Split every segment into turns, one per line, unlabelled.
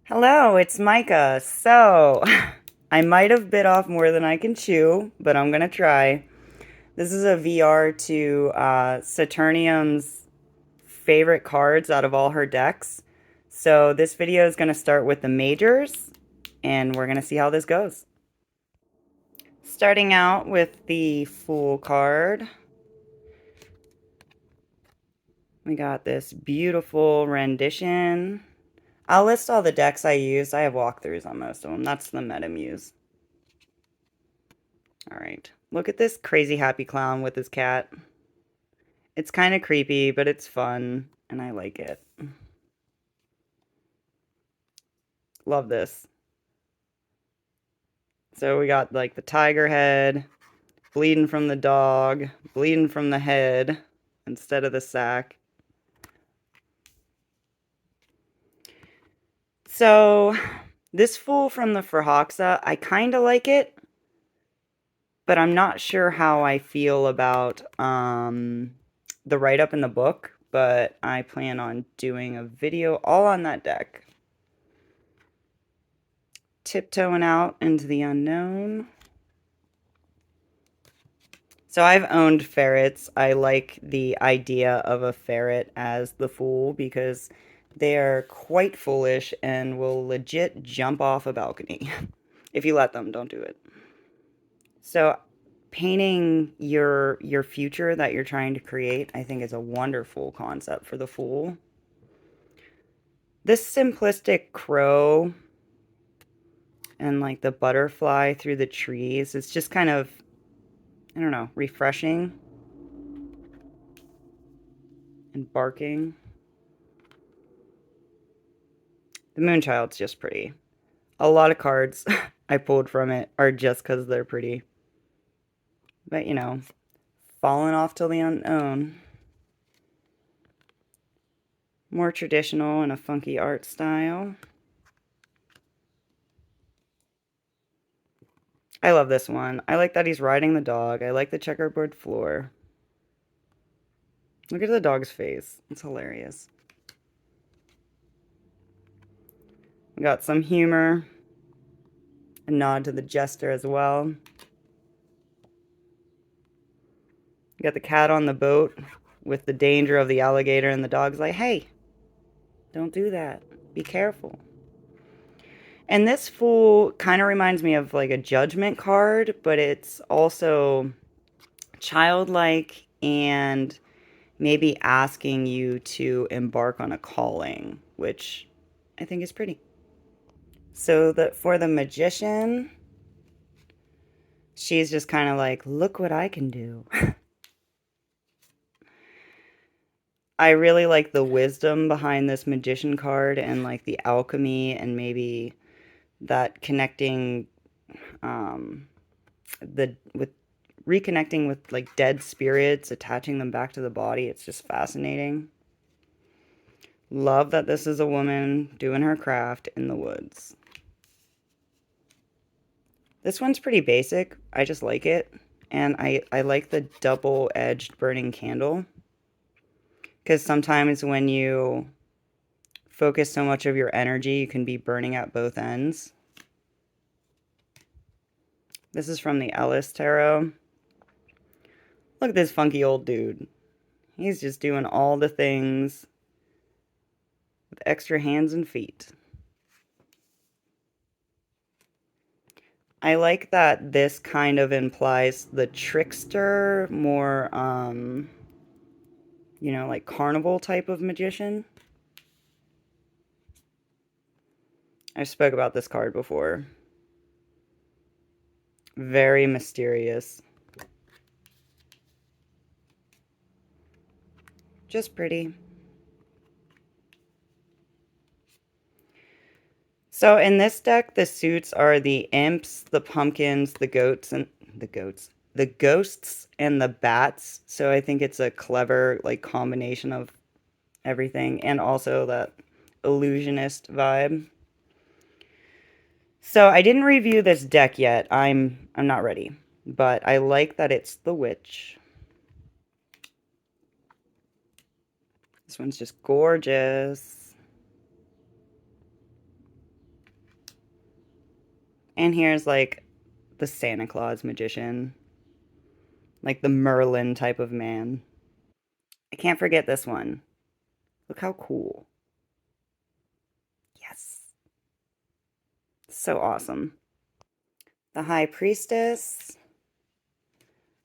Hello, it's Micah. So, I might have bit off more than I can chew, but I'm gonna try. This is a VR to Saturnium's favorite cards out of all her decks. So, this video is gonna start with the majors, and we're gonna see how this goes. Starting out with the Fool card. We got this beautiful rendition. I'll list all the decks I use. I have walkthroughs on most of them. That's the meta Muse. Alright. Look at this crazy happy clown with his cat. It's kind of creepy, but it's fun, and I like it. Love this. So we got like the tiger head, bleeding from the dog, bleeding from the head instead of the sack. So this fool from the Forhaxa, I kind of like it, but I'm not sure how I feel about the write-up in the book, but I plan on doing a video all on that deck. Tiptoeing out into the unknown. So I've owned ferrets. I like the idea of a ferret as the fool because they are quite foolish and will legit jump off a balcony. If you let them, don't do it. So painting your future that you're trying to create, I think is a wonderful concept for the fool. This simplistic crow and like the butterfly through the trees, it's just kind of, I don't know, refreshing and barking. The Moonchild's just pretty. A lot of cards I pulled from it are just because they're pretty. But, you know, falling off to the unknown. More traditional and a funky art style. I love this one. I like that he's riding the dog. I like the checkerboard floor. Look at the dog's face. It's hilarious. We got some humor. A nod to the jester as well. You got the cat on the boat with the danger of the alligator, and the dog's like, hey, don't do that. Be careful. And this fool kind of reminds me of like a judgment card, but it's also childlike and maybe asking you to embark on a calling, which I think is pretty. So that for the magician, she's just kind of like, look what I can do. I really like the wisdom behind this magician card and like the alchemy and maybe that connecting with reconnecting with like dead spirits, attaching them back to the body. It's just fascinating. Love that this is a woman doing her craft in the woods. This one's pretty basic. I just like it. And I like the double-edged burning candle. Because sometimes when you focus so much of your energy, you can be burning at both ends. This is from the Ellis tarot. Look at this funky old dude. He's just doing all the things with extra hands and feet. I like that this kind of implies the trickster, more, you know, like carnival type of magician. I spoke about this card before. Very mysterious. Just pretty. So in this deck, the suits are the imps, the pumpkins, the goats, and the ghosts, and the bats. So I think it's a clever like combination of everything, and also that illusionist vibe. So I didn't review this deck yet. I'm not ready, but I like that it's the witch. This one's just gorgeous. And here's like the Santa Claus magician, like the Merlin type of man. I can't forget this one. Look how cool. Yes. So awesome. The High Priestess.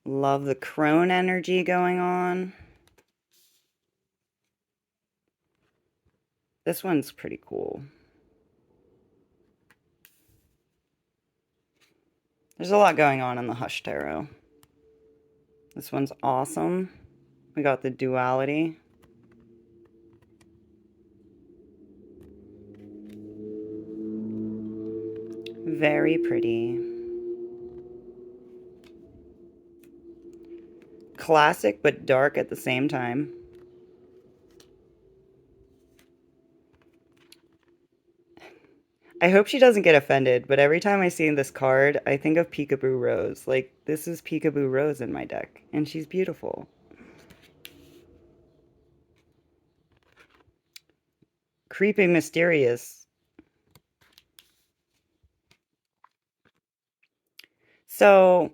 Love the crone energy going on. This one's pretty cool. There's a lot going on in the Hush Tarot. This one's awesome. We got the duality. Very pretty. Classic but dark at the same time. I hope she doesn't get offended, but every time I see this card, I think of Peekaboo Rose. Like, this is Peekaboo Rose in my deck, and she's beautiful. Creepy Mysterious. So,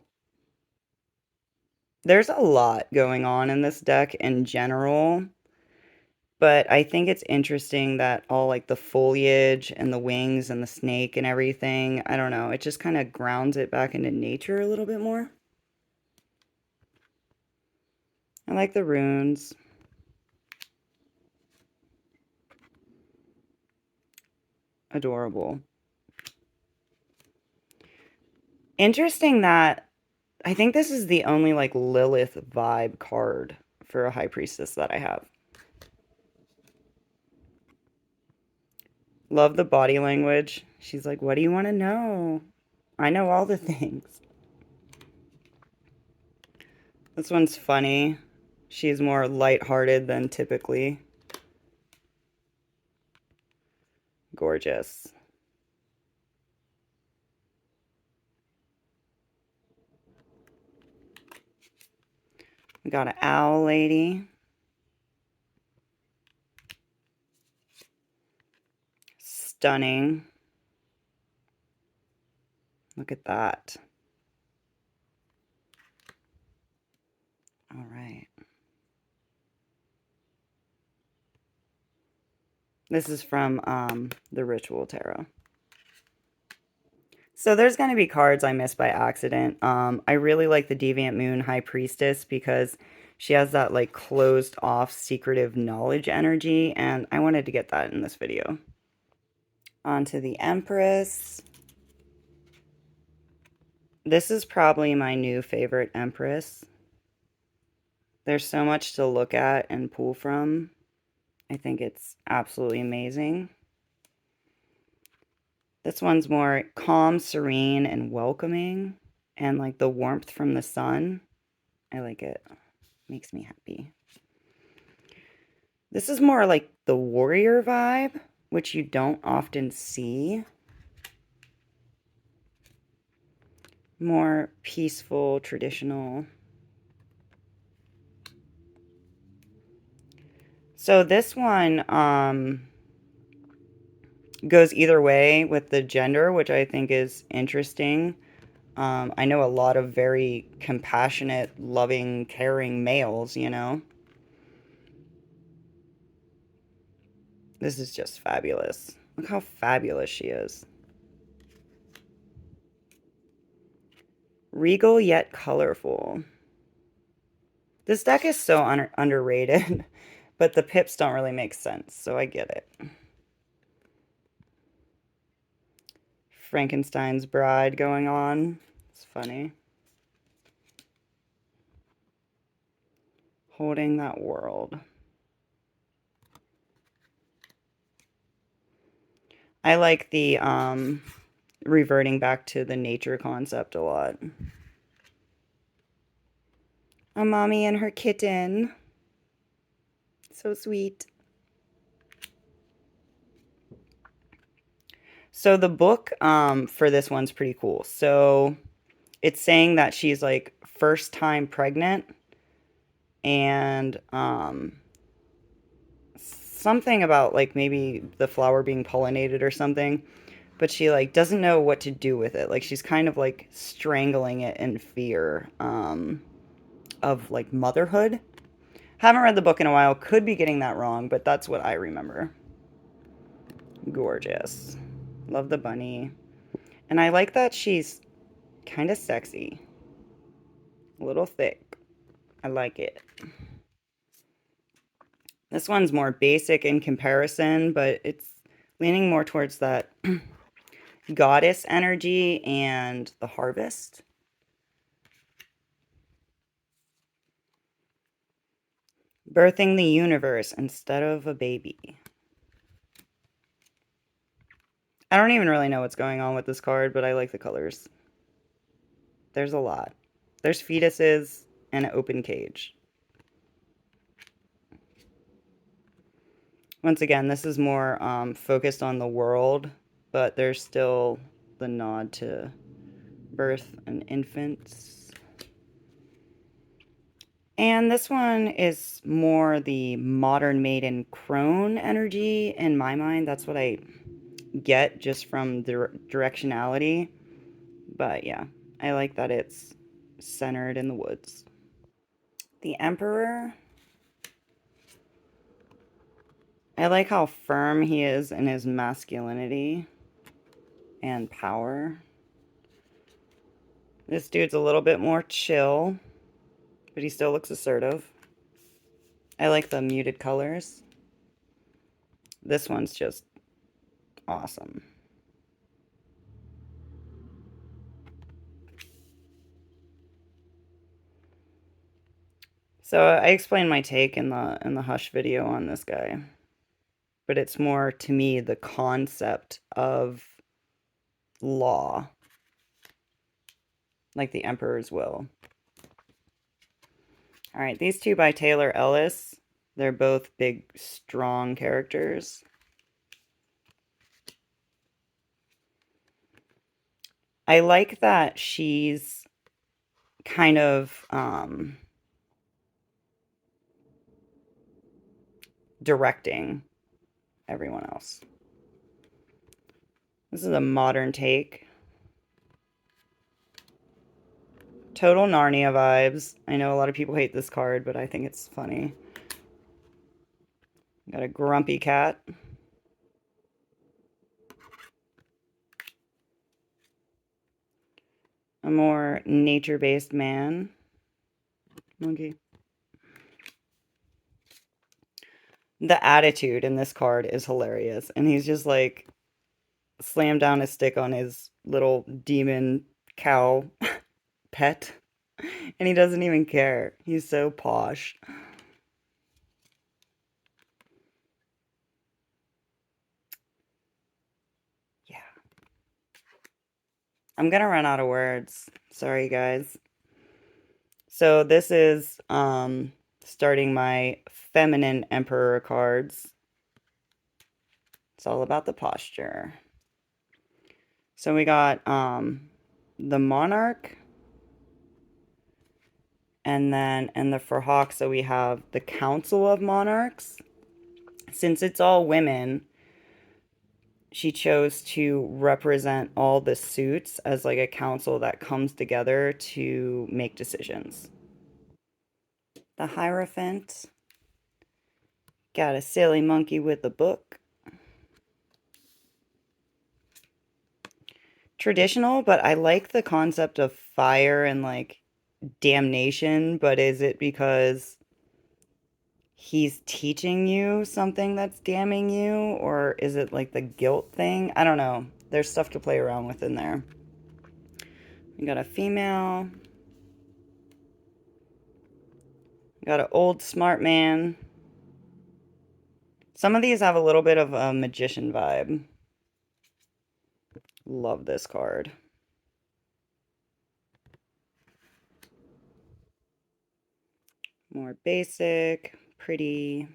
there's a lot going on in this deck in general, but I think it's interesting that all like the foliage and the wings and the snake and everything, I don't know, it just kind of grounds it back into nature a little bit more. I like the runes. Adorable. Interesting that I think this is the only like Lilith vibe card for a High Priestess that I have. Love the body language. She's like, what do you want to know? I know all the things. This one's funny. She's more lighthearted than typically. Gorgeous. We got an owl lady. Stunning. Look at that. All right. This is from the Ritual Tarot. So there's going to be cards I missed by accident. I really like the Deviant Moon High Priestess because she has that like closed off secretive knowledge energy, and I wanted to get that in this video. On to the Empress. This is probably my new favorite Empress. There's so much to look at and pull from. I think it's absolutely amazing. This one's more calm, serene, and welcoming, and like the warmth from the sun. I like it. Makes me happy. This is more like the warrior vibe, which you don't often see. More peaceful, traditional. So this one goes either way with the gender, which I think is interesting. I know a lot of very compassionate, loving, caring males, you know. This is just fabulous. Look how fabulous she is. Regal yet colorful. This deck is so underrated, but the pips don't really make sense, so I get it. Frankenstein's bride going on. It's funny. Holding that world. I like the reverting back to the nature concept a lot. A mommy and her kitten. So sweet. So the book for this one's pretty cool. So it's saying that she's like first time pregnant and something about like maybe the flower being pollinated or something. but she like doesn't know what to do with it. Like she's kind of like strangling it in fear of like motherhood. Haven't read the book in a while, could be getting that wrong, but that's what I remember. Gorgeous. Love the bunny. And I like that she's kind of sexy. A little thick. I like it. This one's more basic in comparison, but it's leaning more towards that goddess energy and the harvest. Birthing the universe instead of a baby. I don't even really know what's going on with this card, but I like the colors. There's a lot. There's fetuses and an open cage. Once again, this is more focused on the world, but there's still the nod to birth and infants. And this one is more the modern maiden crone energy in my mind. That's what I get just from the directionality. But yeah, I like that it's centered in the woods. The Emperor. I like how firm he is in his masculinity and power. This dude's a little bit more chill, but he still looks assertive. I like the muted colors. This one's just awesome. So I explained my take in the Hush video on this guy. But it's more to me the concept of law. Like the Emperor's will. Alright, these two by Taylor Ellis. They're both big, strong characters. I like that she's kind of directing everyone else. This is a modern take. Total Narnia vibes. I know a lot of people hate this card, but I think it's funny. Got a grumpy cat. A more nature-based man. Monkey. The attitude in this card is hilarious. And he's just like slammed down a stick on his little demon cow pet. And he doesn't even care. He's so posh. Yeah. I'm gonna run out of words. Sorry, guys. So this is starting my feminine emperor cards. It's all about the posture. So we got the monarch. And then in the Forhaxa we have the Council of Monarchs. Since it's all women, she chose to represent all the suits as like a council that comes together to make decisions. The Hierophant. Got a silly monkey with a book. Traditional, but I like the concept of fire and like damnation, but is it because he's teaching you something that's damning you, or is it like the guilt thing? I don't know. There's stuff to play around with in there. We got a female. We got an old smart man. Some of these have a little bit of a magician vibe. Love this card. More basic, pretty.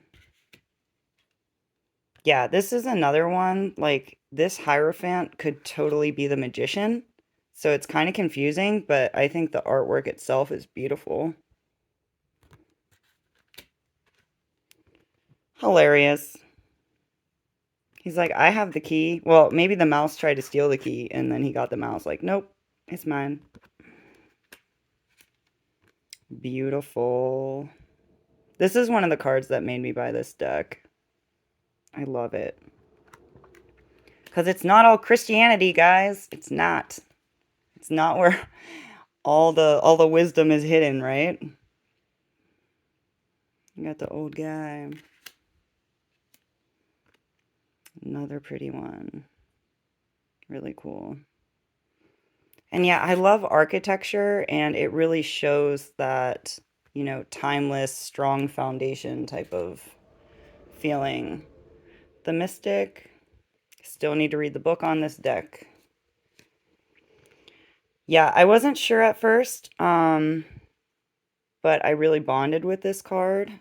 Yeah, this is another one. Like, this Hierophant could totally be the magician. So it's kind of confusing, but I think the artwork itself is beautiful. Hilarious. He's like, I have the key. Well, maybe the mouse tried to steal the key, and then he got the mouse. Like, nope, it's mine. Beautiful. This is one of the cards that made me buy this deck. I love it. Because it's not all Christianity, guys. It's not. It's not where all the wisdom is hidden, right? You got the old guy. Another pretty one. Really cool. And yeah, I love architecture, and it really shows that, you know, timeless, strong foundation type of feeling. The Mystic. Still need to read the book on this deck. Yeah, I wasn't sure at first, but I really bonded with this card,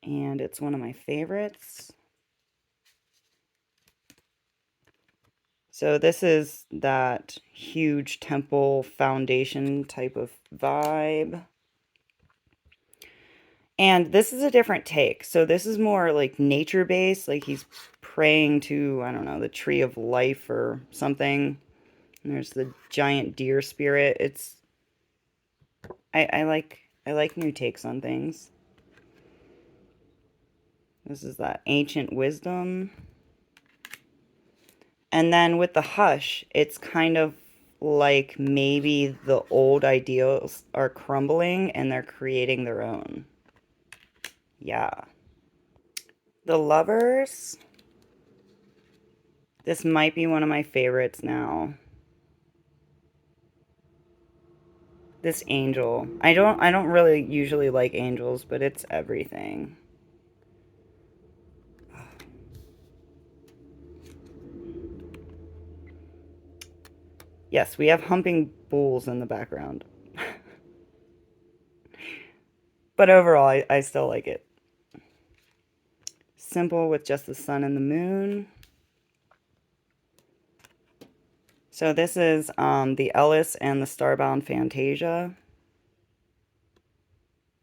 and it's one of my favorites. So this is that huge temple foundation type of vibe. And this is a different take. So this is more like nature-based, like he's praying to, I don't know, the tree of life or something. And there's the giant deer spirit. It's I like new takes on things. This is that ancient wisdom. And then with the hush, it's kind of like maybe the old ideals are crumbling and they're creating their own. Yeah. The Lovers. This might be one of my favorites now. This angel. I don't really usually like angels, but it's everything. Yes, we have humping bulls in the background. But overall, I still like it. Simple with just the sun and the moon. So this is the Ellis and the Starbound Phantasia.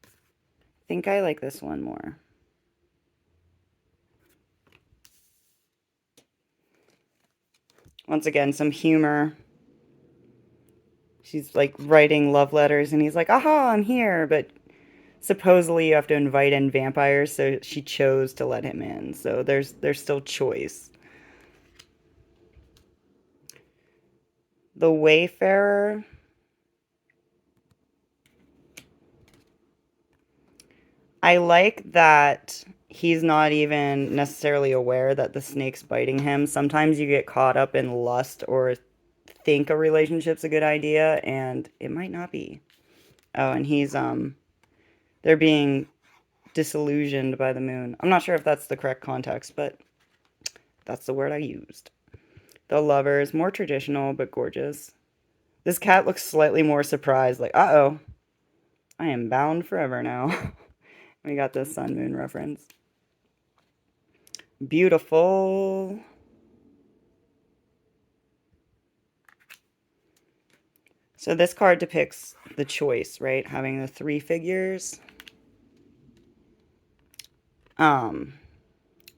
I think I like this one more. Once again, some humor. She's like writing love letters and he's like, aha, I'm here. But supposedly you have to invite in vampires, so she chose to let him in. So there's still choice. The Wayfarer. I like that he's not even necessarily aware that the snake's biting him. Sometimes you get caught up in lust or think a relationship's a good idea, and it might not be. Oh, and he's they're being disillusioned by the moon. I'm not sure if that's the correct context, but that's the word I used. The Lovers, more traditional but gorgeous. This cat looks slightly more surprised, like, uh-oh, I am bound forever now. We got the sun moon reference. Beautiful. So this card depicts the choice, right? Having the 3 figures.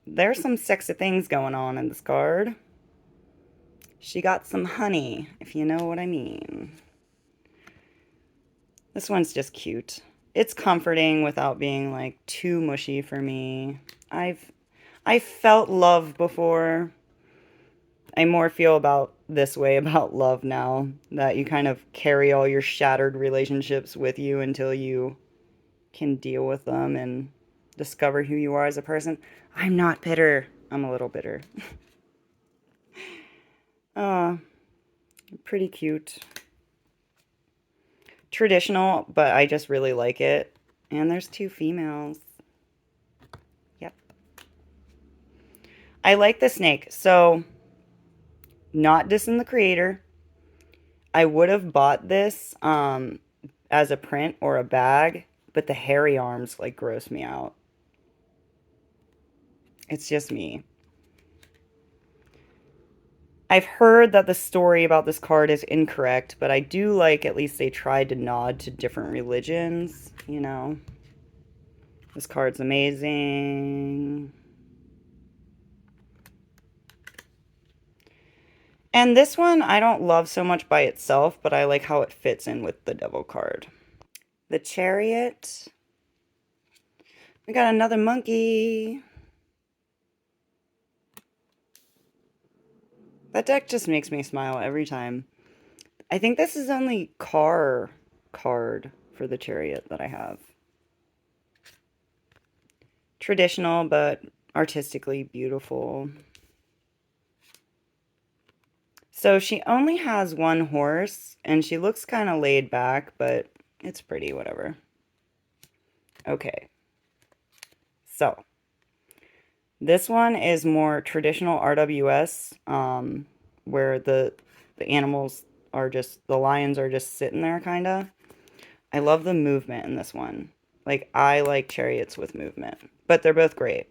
There's some sexy things going on in this card. She got some honey, if you know what I mean. This one's just cute. It's comforting without being like too mushy for me. I felt love before. I more feel about this way about love now, that you kind of carry all your shattered relationships with you until you can deal with them and discover who you are as a person. I'm not bitter. I'm a little bitter. Pretty cute. Traditional, but I just really like it. And there's 2 females. Yep. I like the snake. So, not dissing the creator. I would have bought this as a print or a bag, but the hairy arms like gross me out. It's just me. I've heard that the story about this card is incorrect, but I do like at least they tried to nod to different religions, you know. This card's amazing. And this one I don't love so much by itself, but I like how it fits in with the Devil card. The Chariot. We got another monkey. That deck just makes me smile every time. I think this is only card for the Chariot that I have. Traditional, but artistically beautiful. So she only has one horse, and she looks kind of laid back, but it's pretty, whatever. Okay. So, this one is more traditional RWS, where the animals are just, the lions are just sitting there, kind of. I love the movement in this one. Like, I like chariots with movement, but they're both great.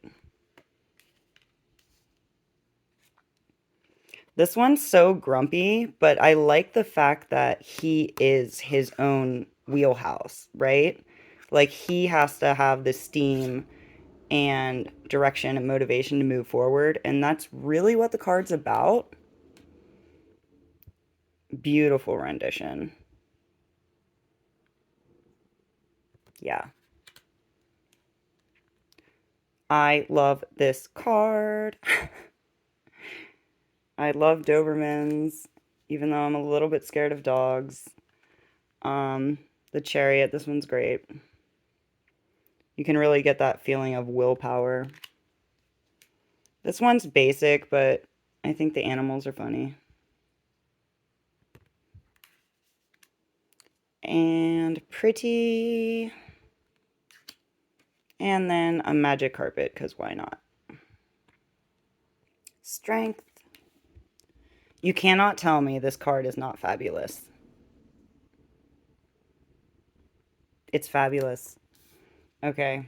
This one's so grumpy, but I like the fact that he is his own wheelhouse, right? Like, he has to have the steam and direction and motivation to move forward, and that's really what the card's about. Beautiful rendition. Yeah. I love this card. I love Dobermans, even though I'm a little bit scared of dogs. The Chariot, this one's great. You can really get that feeling of willpower. This one's basic, but I think the animals are funny. And pretty. And then a magic carpet, because why not? Strength. You cannot tell me this card is not fabulous. It's fabulous. Okay.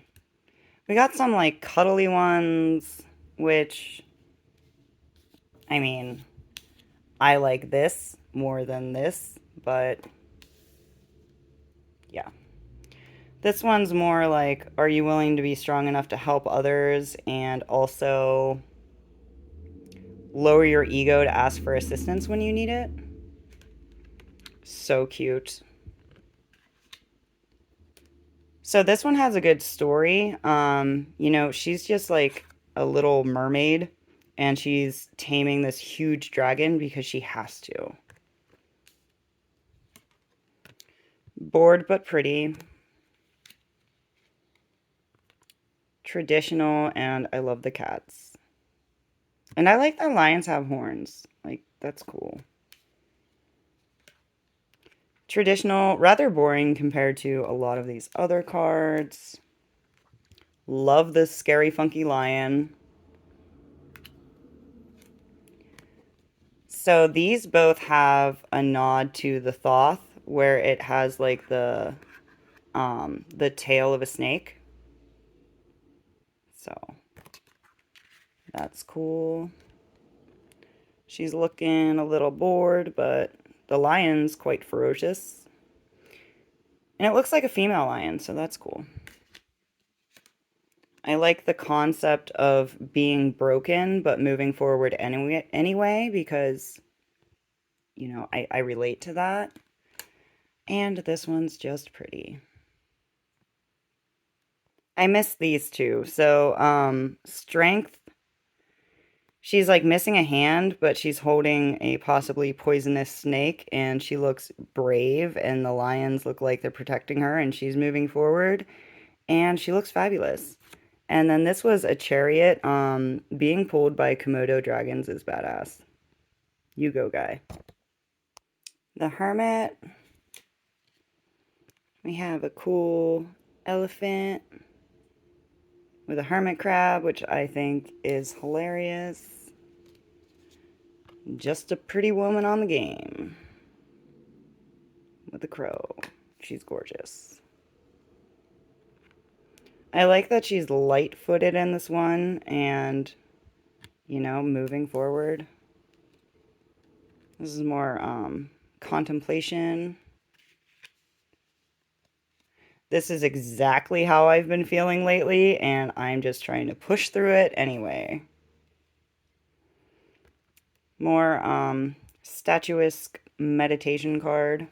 We got some, like, cuddly ones, which, I mean, I like this more than this, but yeah. This one's more like, are you willing to be strong enough to help others and also lower your ego to ask for assistance when you need it? So cute. So this one has a good story. You know, she's just like a little mermaid, and she's taming this huge dragon because she has to. Bored but pretty. Traditional, and I love the cats. And I like that lions have horns. Like, that's cool. Traditional, rather boring compared to a lot of these other cards. Love this scary, funky lion. So these both have a nod to the Thoth, where it has like the tail of a snake. So that's cool. She's looking a little bored, but the lion's quite ferocious. And it looks like a female lion, so that's cool. I like the concept of being broken, but moving forward anyway because, you know, I relate to that. And this one's just pretty. I miss these two. So, strength. She's like missing a hand, but she's holding a possibly poisonous snake, and she looks brave, and the lions look like they're protecting her, and she's moving forward, and she looks fabulous. And then this was a chariot. Being pulled by Komodo dragons is badass. You go, guy. The hermit. We have a cool elephant with a hermit crab, which I think is hilarious. Just a pretty woman on the game. With a crow. She's gorgeous. I like that she's light-footed in this one and, you know, moving forward. This is more contemplation. This is exactly how I've been feeling lately, and I'm just trying to push through it anyway. More Statuesque meditation card.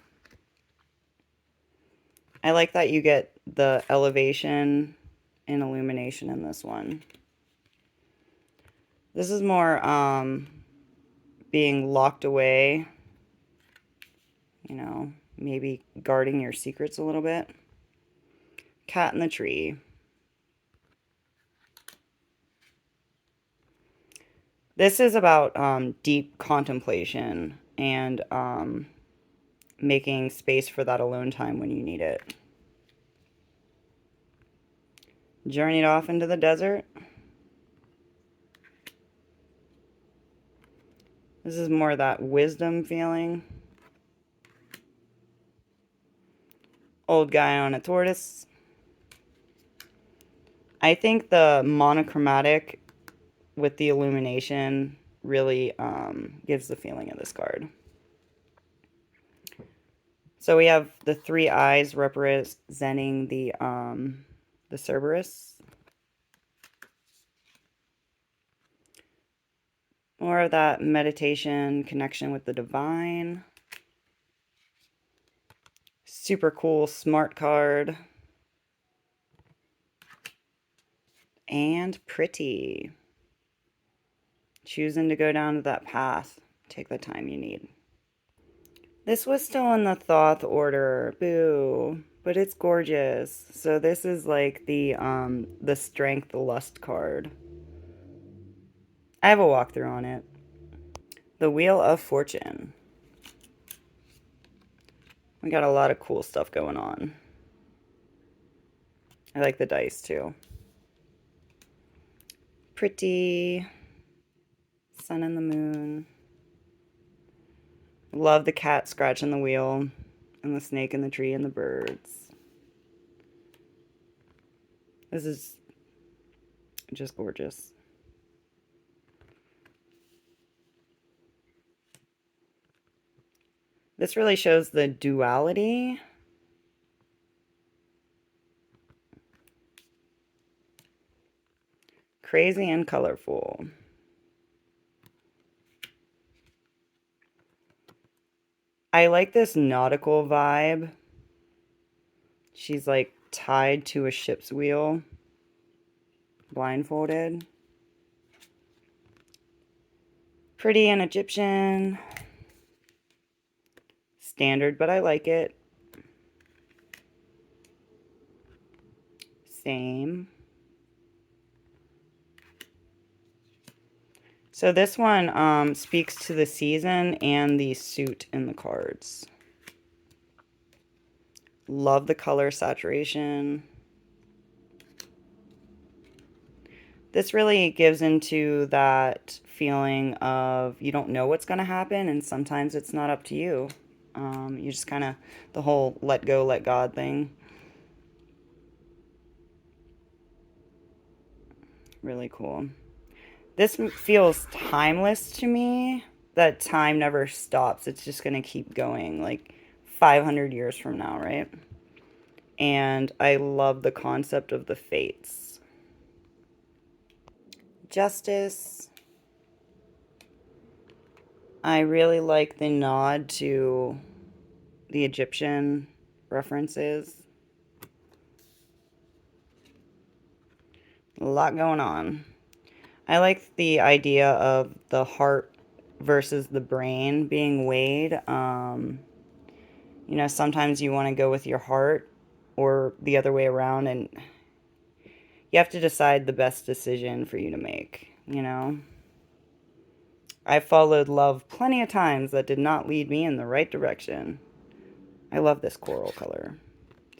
I like that you get the elevation and illumination in this one. This is more being locked away, you know, maybe guarding your secrets a little bit. Cat in the tree. This is about deep contemplation and making space for that alone time when you need it. Journeyed off into the desert. This is more that wisdom feeling. Old guy on a tortoise. I think the monochromatic with the illumination really gives the feeling of this card. So we have the three eyes representing the Cerberus. More of that meditation connection with the divine. Super cool smart card. And pretty. Choosing to go down that path. Take the time you need. This was still in the Thoth order. Boo. But it's gorgeous. So this is like the strength lust card. I have a walkthrough on it. The Wheel of Fortune. We got a lot of cool stuff going on. I like the dice too. Pretty. Sun and the moon. Love the cat scratching the wheel. And the snake in the tree and the birds. This is just gorgeous. This really shows the duality. Crazy and colorful. I like this nautical vibe. She's like tied to a ship's wheel. Blindfolded. Pretty and Egyptian. Standard, but I like it. Same. So this one speaks to the season and the suit in the cards. Love the color saturation. This really gives into that feeling of you don't know what's going to happen, and sometimes it's not up to you. You just kind of, the whole let go, let God thing. Really cool. This feels timeless to me, that time never stops. It's just going to keep going, like 500 years from now, right? And I love the concept of the fates. Justice. I really like the nod to the Egyptian references. A lot going on. I like the idea of the heart versus the brain being weighed. You know, sometimes you want to go with your heart or the other way around, and you have to decide the best decision for you to make, you know? I followed love plenty of times that did not lead me in the right direction. I love this coral color.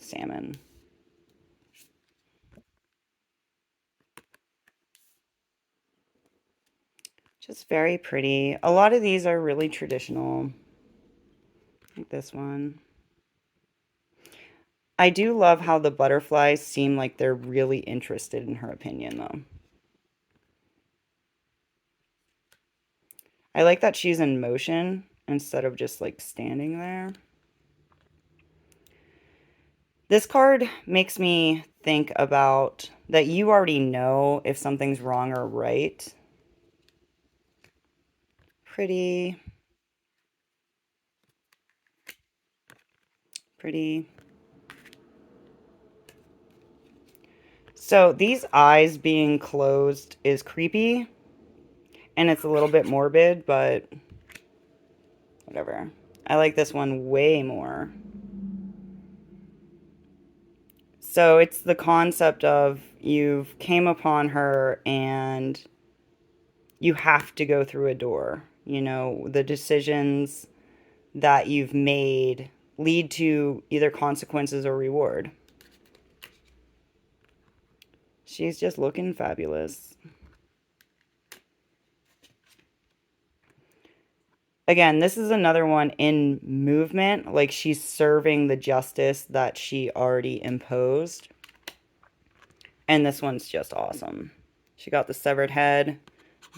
Salmon. Just very pretty. A lot of these are really traditional. Like this one. I do love how the butterflies seem like they're really interested in her opinion, though. I like that she's in motion instead of just like standing there. This card makes me think about that you already know if something's wrong or right. Pretty. Pretty. So these eyes being closed is creepy. And it's a little bit morbid, but whatever. I like this one way more. So it's the concept of you've came upon her and you have to go through a door. You know, the decisions that you've made lead to either consequences or reward. She's just looking fabulous. Again, this is another one in movement, like she's serving the justice that she already imposed. And this one's just awesome. She got the severed head.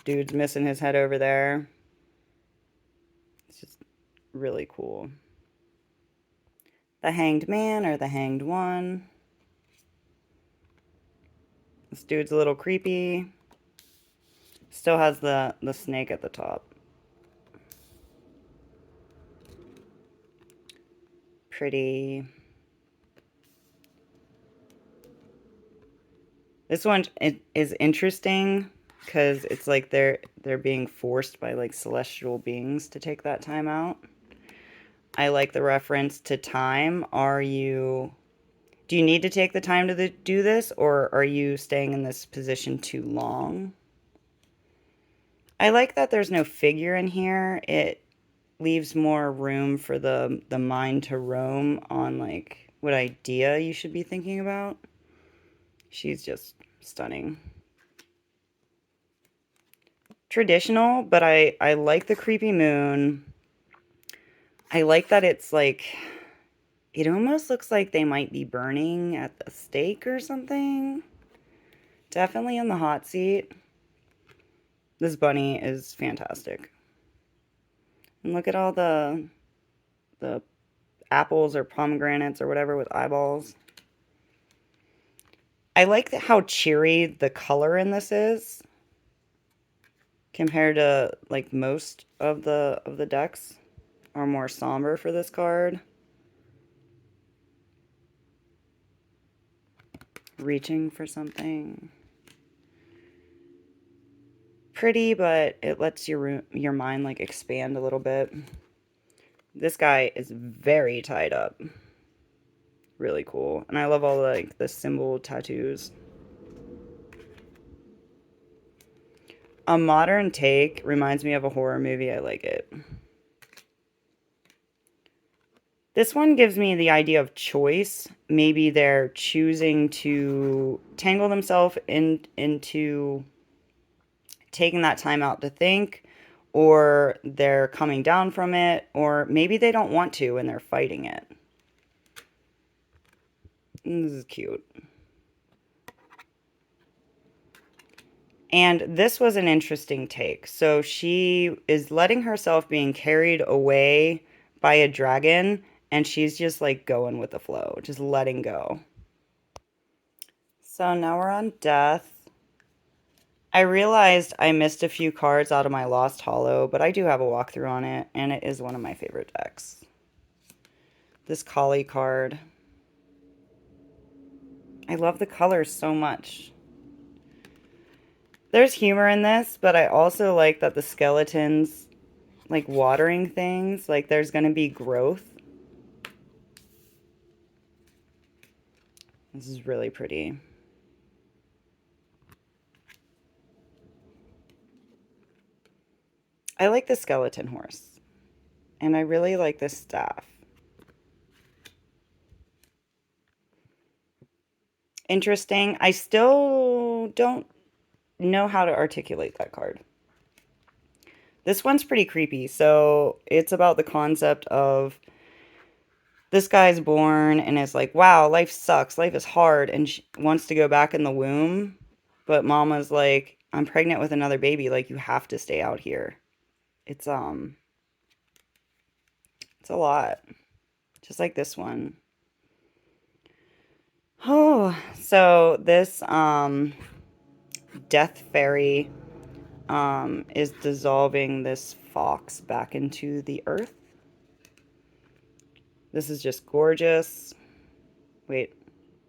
Dude's missing his head over there. It's just really cool. The hanged man or the hanged one. This dude's a little creepy. Still has the snake at the top. Pretty. This one is interesting because it's like they're being forced by like celestial beings to take that time out. I like the reference to time. Do you need to take the time to do this, or are you staying in this position too long? I like that there's no figure in here. It leaves more room for the mind to roam on like what idea you should be thinking about. She's just stunning. Traditional, but I like the creepy moon. I like that it's like, it almost looks like they might be burning at the stake or something. Definitely in the hot seat. This bunny is fantastic. And look at all the apples or pomegranates or whatever with eyeballs. I like how cheery the color in this is compared to like most of the decks are more somber for this card. Reaching for something pretty, but it lets your mind like expand a little bit. This guy is very tied up. Really cool. And I love all like the symbol tattoos. A modern take reminds me of a horror movie. I like it. This one gives me the idea of choice. Maybe they're choosing to tangle themselves into taking that time out to think, or they're coming down from it, or maybe they don't want to and they're fighting it. This is cute. And this was an interesting take. So she is letting herself being carried away by a dragon, and she's just like going with the flow, just letting go. So now we're on death. I realized I missed a few cards out of my Lost Hollow, but I do have a walkthrough on it, and it is one of my favorite decks. This Kali card. I love the colors so much. There's humor in this, but I also like that the skeletons, like watering things, like there's going to be growth. This is really pretty. I like the skeleton horse. And I really like this staff. Interesting. I still don't know how to articulate that card. This one's pretty creepy. So it's about the concept of this guy's born and is like, wow, life sucks. Life is hard. And she wants to go back in the womb. But mama's like, I'm pregnant with another baby. Like, you have to stay out here. It's a lot. Just like this one. Oh, so this death fairy is dissolving this fox back into the earth. This is just gorgeous. Wait.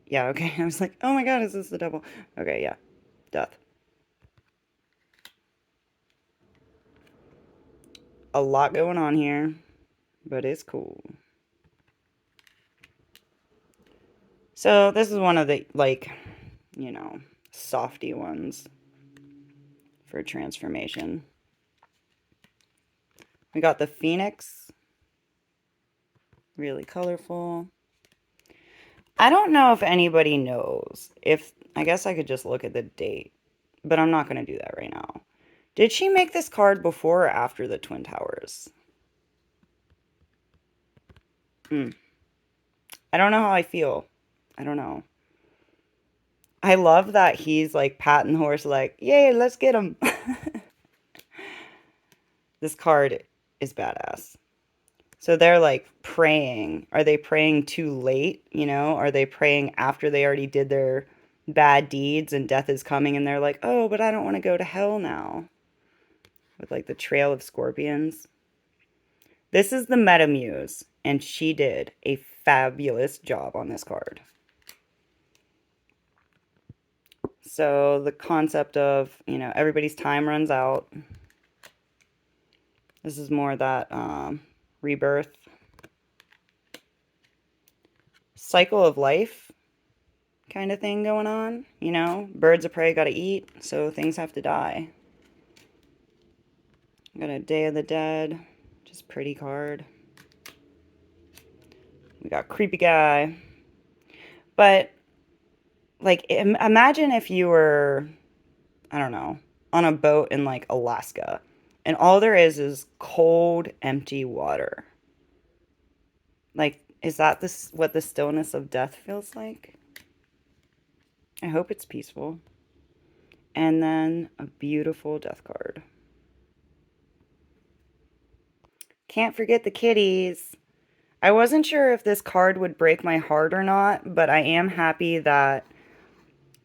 Yeah, okay. I was like, oh my god, is this the double? Okay, yeah. Death. A lot going on here, but it's cool. So this is one of the, like, you know, softy ones for transformation. We got the Phoenix. Really colorful. I don't know if anybody knows. I guess I could just look at the date, but I'm not going to do that right now. Did she make this card before or after the Twin Towers? I don't know how I feel. I don't know. I love that he's like patting the horse like, yay, let's get him. This card is badass. So they're like praying. Are they praying too late? You know, are they praying after they already did their bad deeds and death is coming and they're like, oh, but I don't want to go to hell now. With like the Trail of Scorpions. This is the Meta Muse, and she did a fabulous job on this card. So the concept of, you know, everybody's time runs out. This is more that rebirth. Cycle of life kind of thing going on, you know? Birds of prey gotta eat, so things have to die. Got a Day of the Dead, just pretty card. We got Creepy Guy. But, like, imagine if you were, I don't know, on a boat in, like, Alaska, and all there is cold, empty water. Like, is that what the stillness of death feels like? I hope it's peaceful. And then a beautiful death card. Can't forget the kitties. I wasn't sure if this card would break my heart or not, but I am happy that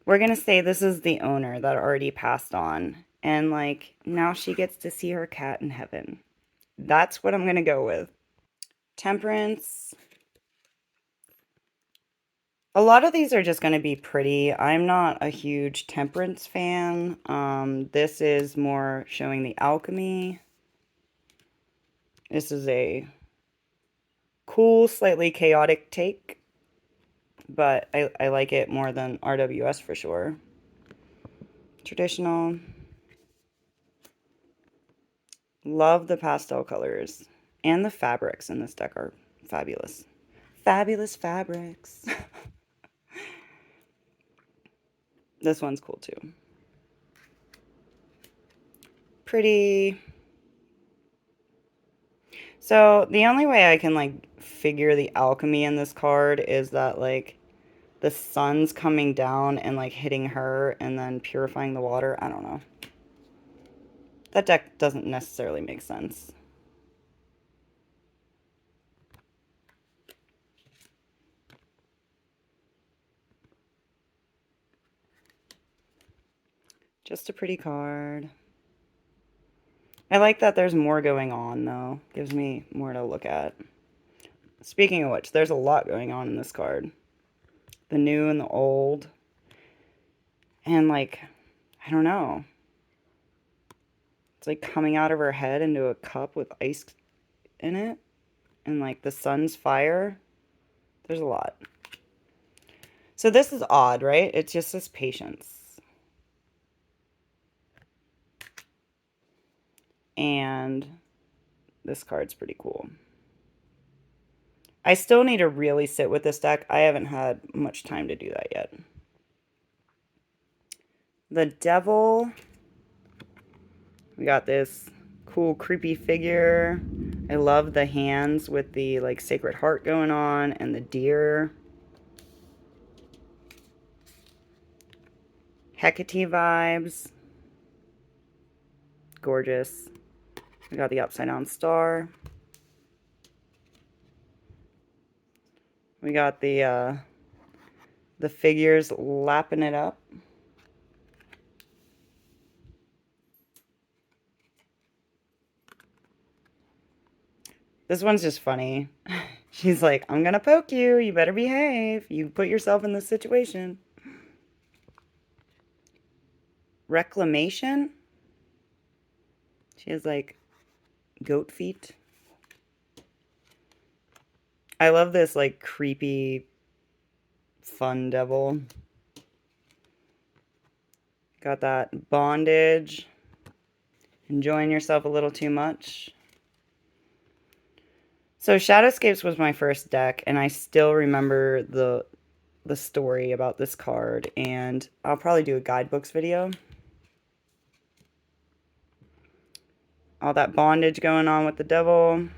we're going to say this is the owner that already passed on. And, like, now she gets to see her cat in heaven. That's what I'm going to go with. Temperance. A lot of these are just going to be pretty. I'm not a huge Temperance fan. This is more showing the alchemy. This is a cool, slightly chaotic take, but I like it more than RWS for sure. Traditional. Love the pastel colors. And the fabrics in this deck are fabulous. Fabulous fabrics. This one's cool too. Pretty. So the only way I can like figure the alchemy in this card is that like the sun's coming down and like hitting her and then purifying the water. I don't know. That deck doesn't necessarily make sense. Just a pretty card. I like that there's more going on, though. Gives me more to look at. Speaking of which, there's a lot going on in this card. The new and the old. And, like, I don't know. It's, like, coming out of her head into a cup with ice in it. And, like, the sun's fire. There's a lot. So this is odd, right? It just says patience. And this card's pretty cool. I still need to really sit with this deck. I haven't had much time to do that yet. The Devil. We got this cool creepy figure. I love the hands with the like Sacred Heart going on and the deer. Hecate vibes. Gorgeous. We got the upside down star. We got the figures lapping it up. This one's just funny. She's like, I'm gonna poke you. You better behave. You put yourself in this situation. Reclamation. She has like goat feet. I love this like creepy fun devil. Got that bondage. Enjoying yourself a little too much. So Shadowscapes was my first deck, and I still remember the story about this card, and I'll probably do a guidebooks video. All that bondage going on with the devil.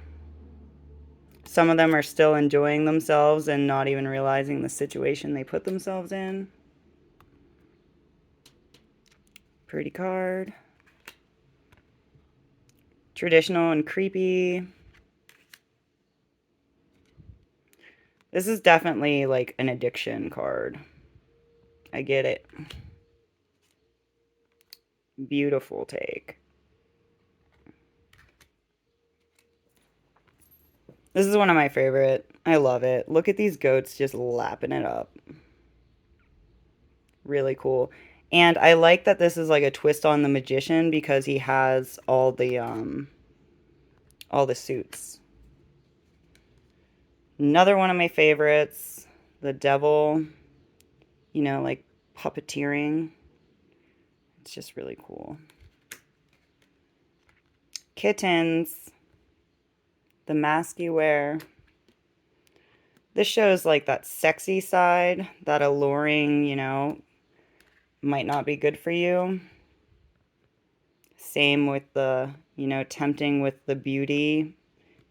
Some of them are still enjoying themselves and not even realizing the situation they put themselves in. Pretty card. Traditional and creepy. This is definitely like an addiction card. I get it. Beautiful take. This is one of my favorite. I love it. Look at these goats just lapping it up. Really cool. And I like that this is like a twist on the magician because he has all the suits. Another one of my favorites, the devil, you know, like puppeteering. It's just really cool. Kittens, the mask you wear. This shows like that sexy side, that alluring, you know, might not be good for you. Same with the, you know, tempting with the beauty,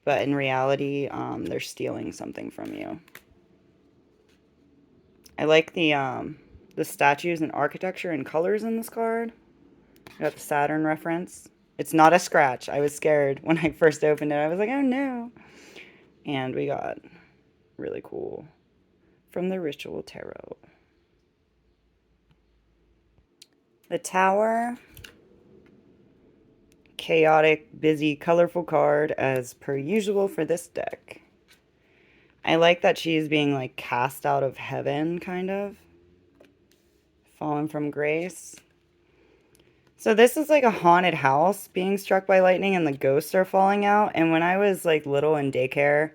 but in reality, they're stealing something from you. I like the statues and architecture and colors in this card. I got the Saturn reference. It's not a scratch. I was scared when I first opened it. I was like, oh no. And we got really cool from the Ritual Tarot. The Tower. Chaotic, busy, colorful card as per usual for this deck. I like that she's being like cast out of heaven, kind of. Fallen from grace. So this is like a haunted house being struck by lightning and the ghosts are falling out. And when I was like little in daycare,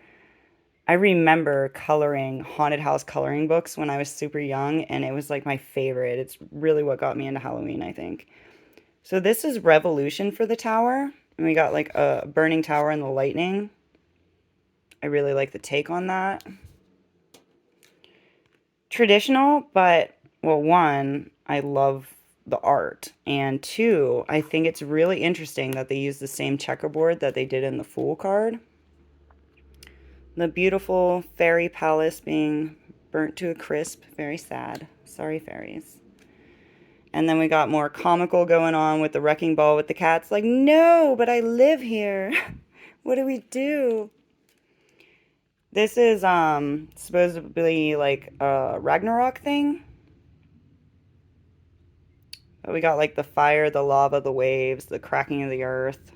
I remember coloring haunted house coloring books when I was super young, and it was like my favorite. It's really what got me into Halloween, I think. So this is Revolution for the tower, and we got like a burning tower and the lightning. I really like the take on that. Traditional, but, well, one, I love the art, and two, I think it's really interesting that they use the same checkerboard that they did in the Fool card. The beautiful fairy palace being burnt to a crisp. Very sad. Sorry, fairies. And then we got more comical going on with the wrecking ball with the cats. Like, no, but I live here. What do we do? This is supposedly like a Ragnarok thing. But we got like the fire, the lava, the waves, the cracking of the earth.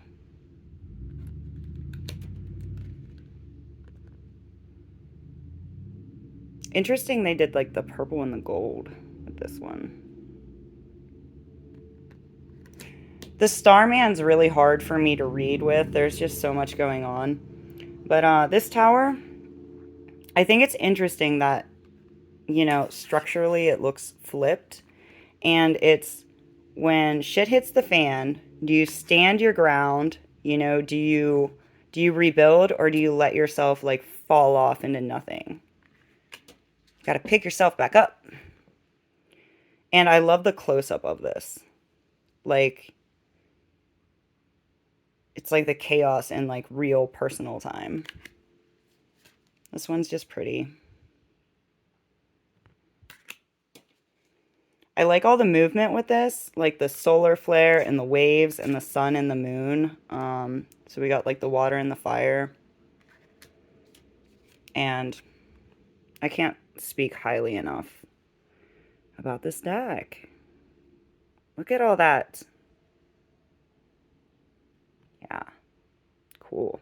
Interesting they did like the purple and the gold with this one. The Starman's really hard for me to read with. There's just so much going on. But this tower, I think it's interesting that, you know, structurally it looks flipped. And it's when shit hits the fan, do you stand your ground? You know, do you rebuild, or do you let yourself like fall off into nothing? You gotta pick yourself back up. And I love the close-up of this. Like, it's like the chaos in like real personal time. This one's just pretty. I like all the movement with this, like the solar flare and the waves and the sun and the moon. So we got like the water and the fire. And I can't speak highly enough about this deck. Look at all that. Yeah, cool.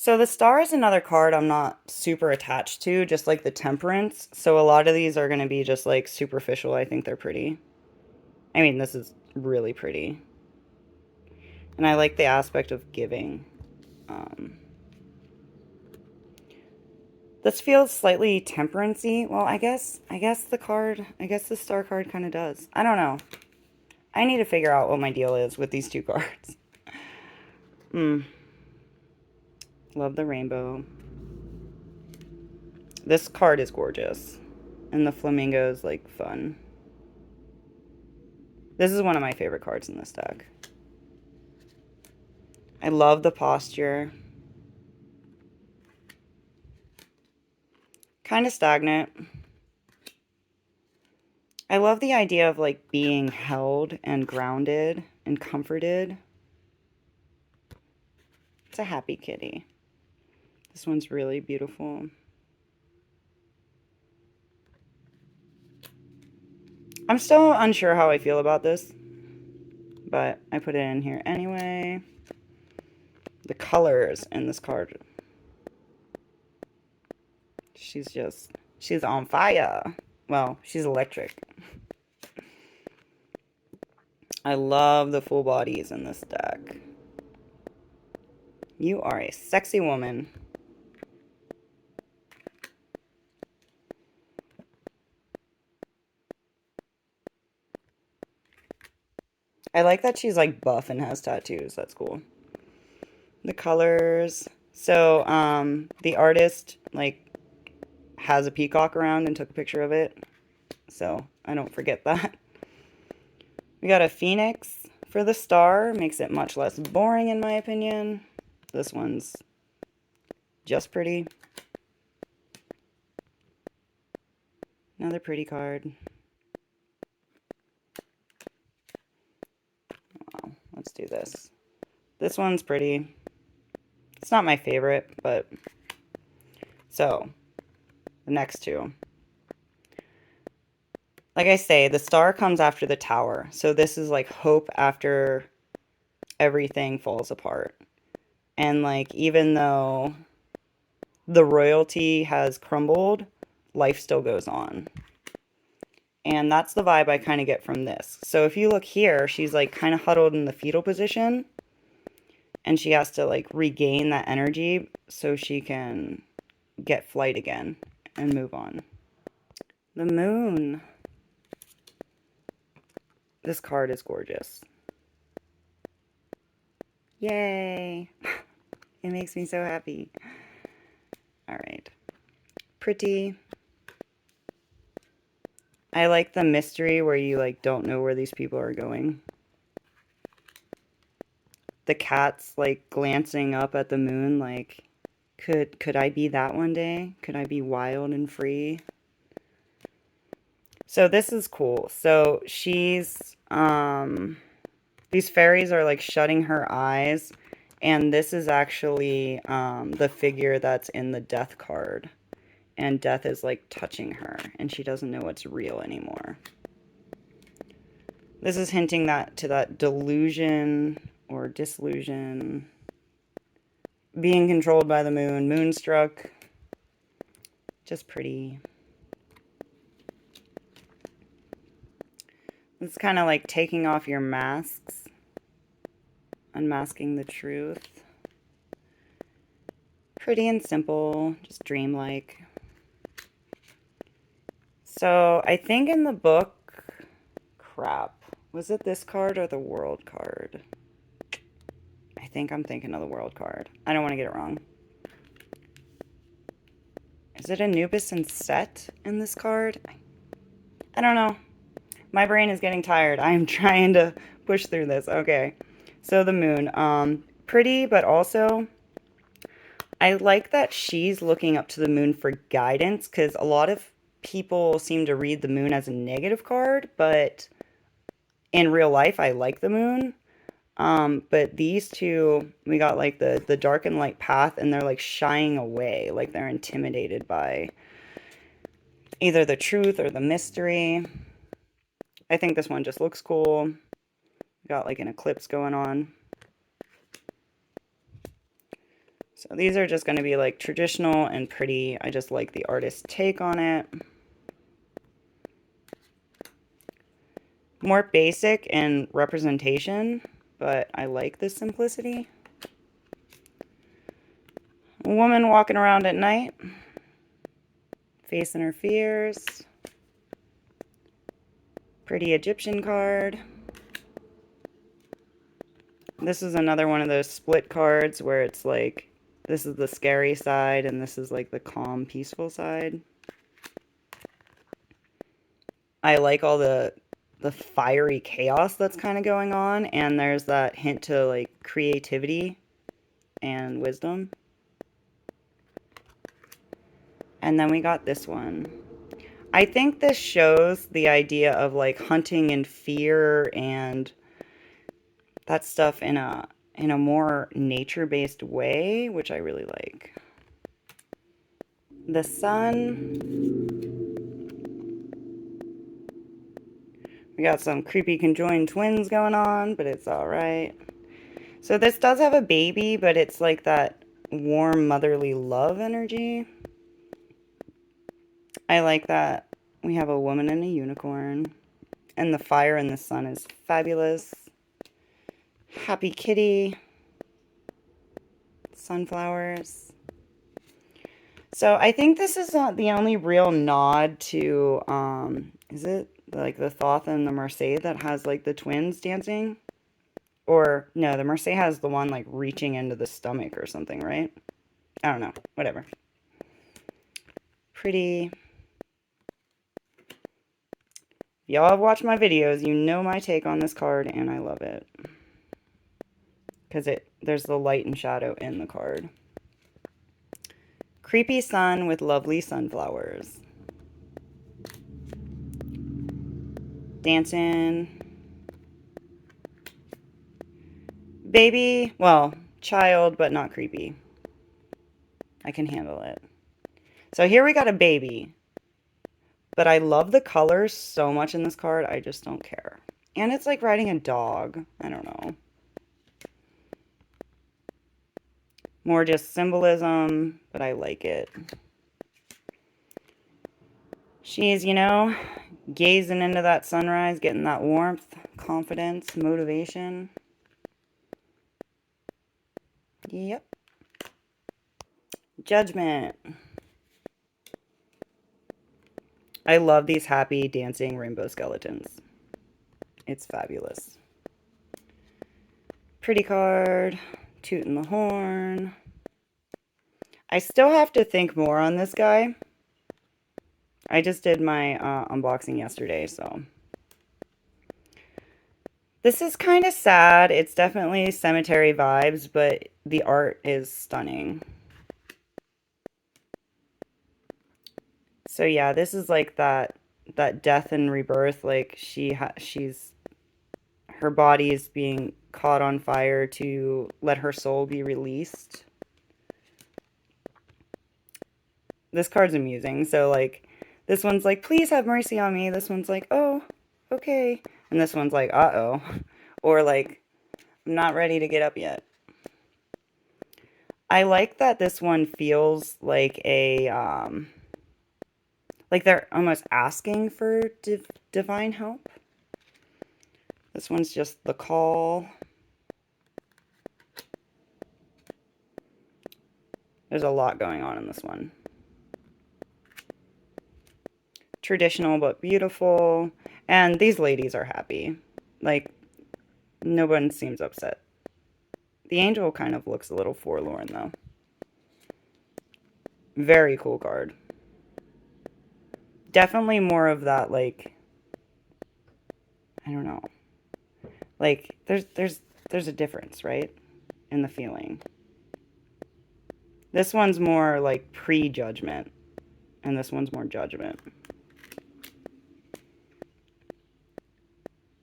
So the star is another card I'm not super attached to, just like the temperance. So a lot of these are going to be just like superficial. I think they're pretty. I mean, this is really pretty. And I like the aspect of giving. This feels slightly temperance-y. Well, I guess the star card kind of does. I don't know. I need to figure out what my deal is with these two cards. Love the rainbow. This card is gorgeous. And the flamingo is, like, fun. This is one of my favorite cards in this deck. I love the posture. Kind of stagnant. I love the idea of, like, being held and grounded and comforted. It's a happy kitty. This one's really beautiful. I'm still unsure how I feel about this, but I put it in here anyway. The colors in this card. She's on fire. Well, she's electric. I love the full bodies in this deck. You are a sexy woman. I like that she's like buff and has tattoos. That's cool. The colors. So, the artist like has a peacock around and took a picture of it. So, I don't forget that. We got a phoenix for the star. Makes it much less boring in my opinion. This one's just pretty. Another pretty card. Wow, let's do this. This one's pretty. It's not my favorite, but... So, the next two. Like I say, the star comes after the tower. So this is like hope after everything falls apart. And like, even though the royalty has crumbled, life still goes on. And that's the vibe I kind of get from this. So if you look here, she's like kind of huddled in the fetal position. And she has to like regain that energy so she can get flight again and move on. The moon. This card is gorgeous. Yay! It makes me so happy. Alright. Pretty. I like the mystery where you like don't know where these people are going. The cat's like glancing up at the moon like, could I be that one day? Could I be wild and free? So this is cool. So she's, these fairies are like shutting her eyes. And this is actually the figure that's in the death card. And death is like touching her. And she doesn't know what's real anymore. This is hinting that to that delusion or disillusion. Being controlled by the moon. Moonstruck. Just pretty. It's kind of like taking off your masks. Unmasking the truth. Pretty and simple. Just dreamlike. So, I think in the book... Crap. Was it this card or the world card? I think I'm thinking of the world card. I don't want to get it wrong. Is it Anubis and Set in this card? I don't know. My brain is getting tired. I am trying to push through this. Okay. So the moon. Pretty, but also... I like that she's looking up to the moon for guidance, because a lot of people seem to read the moon as a negative card, but in real life, I like the moon. But these two, we got like the dark and light path, and they're like shying away, like they're intimidated by either the truth or the mystery. I think this one just looks cool. Got like an eclipse going on. So these are just going to be like traditional and pretty. I just like the artist's take on it. More basic in representation, but I like the simplicity. A woman walking around at night, facing her fears. Pretty Egyptian card. This is another one of those split cards where it's like, this is the scary side and this is like the calm, peaceful side. I like all the fiery chaos that's kind of going on, and there's that hint to like creativity and wisdom. And then we got this one. I think this shows the idea of like hunting and fear and that stuff in a more nature-based way, which I really like. The sun. We got some creepy conjoined twins going on, but it's all right. So this does have a baby, but it's like that warm motherly love energy. I like that we have a woman and a unicorn. And the fire in the sun is fabulous. Happy kitty. Sunflowers. So I think this is the only real nod to, is it like the Thoth and the Merced that has like the twins dancing? Or, no, the Merced has the one like reaching into the stomach or something, right? I don't know. Whatever. Pretty. If y'all have watched my videos, you know my take on this card, and I love it. Because there's the light and shadow in the card. Creepy sun with lovely sunflowers. Dancing. Baby, well, child, but not creepy. I can handle it. So here we got a baby. But I love the colors so much in this card, I just don't care. And it's like riding a dog. I don't know. More just symbolism, but I like it. She's, you know, gazing into that sunrise, getting that warmth, confidence, motivation. Yep. Judgment. I love these happy dancing rainbow skeletons. It's fabulous. Pretty card. Tooting the horn. I still have to think more on this guy. I just did my unboxing yesterday, so. This is kind of sad. It's definitely cemetery vibes, but the art is stunning. So yeah, this is like that death and rebirth. Like her body is being caught on fire to let her soul be released. This card's amusing. So like, this one's like, please have mercy on me. This one's like, oh, okay. And this one's like, uh-oh. Or like, I'm not ready to get up yet. I like that this one feels like a, like they're almost asking for divine help. This one's just the call. There's a lot going on in this one. Traditional but beautiful. And these ladies are happy. Like, no one seems upset. The angel kind of looks a little forlorn, though. Very cool card. Definitely more of that, like, I don't know. Like, there's a difference, right? In the feeling. This one's more like pre-judgment, and this one's more judgment.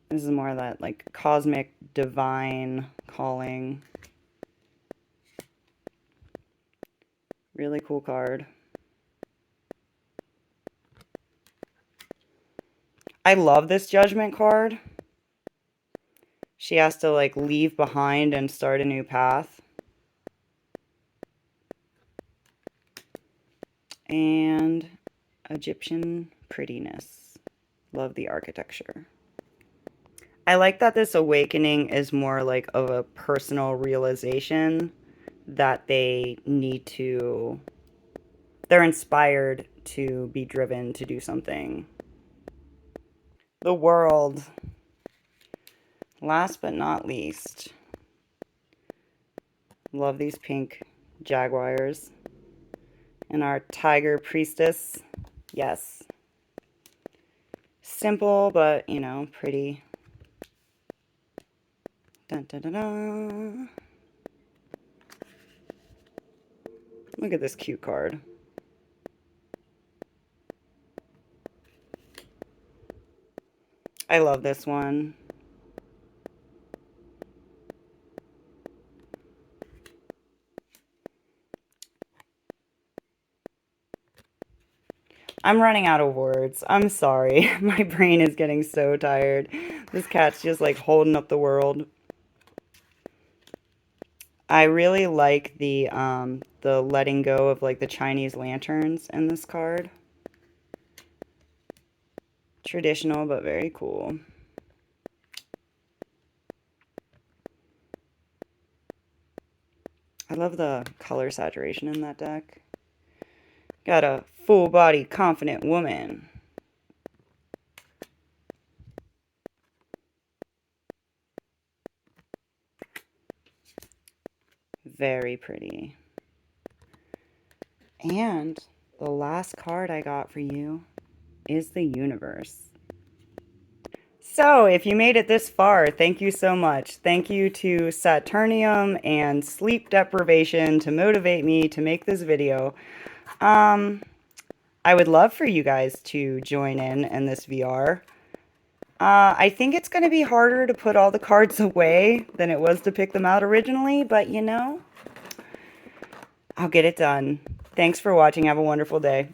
This is more that, like, cosmic, divine calling. Really cool card. I love this judgment card. She has to, like, leave behind and start a new path. and Egyptian prettiness. Love the architecture. I like that this awakening is more like of a personal realization that they need to, they're inspired to be driven to do something. The world. Last but not least. Love these pink jaguars. And our Tiger Priestess. Yes. Simple, but, you know, pretty. Dun, dun, dun, dun. Look at this cute card. I love this one. I'm running out of words. I'm sorry. My brain is getting so tired. This cat's just like holding up the world. I really like the letting go of like the Chinese lanterns in this card. Traditional, but very cool. I love the color saturation in that deck. Got a full body confident woman. Very pretty. And the last card I got for you is the universe. So, if you made it this far, thank you so much. Thank you to Saturnarium and sleep deprivation to motivate me to make this video. I would love for you guys to join in this VR. I think it's going to be harder to put all the cards away than it was to pick them out originally, but you know, I'll get it done. Thanks for watching. Have a wonderful day.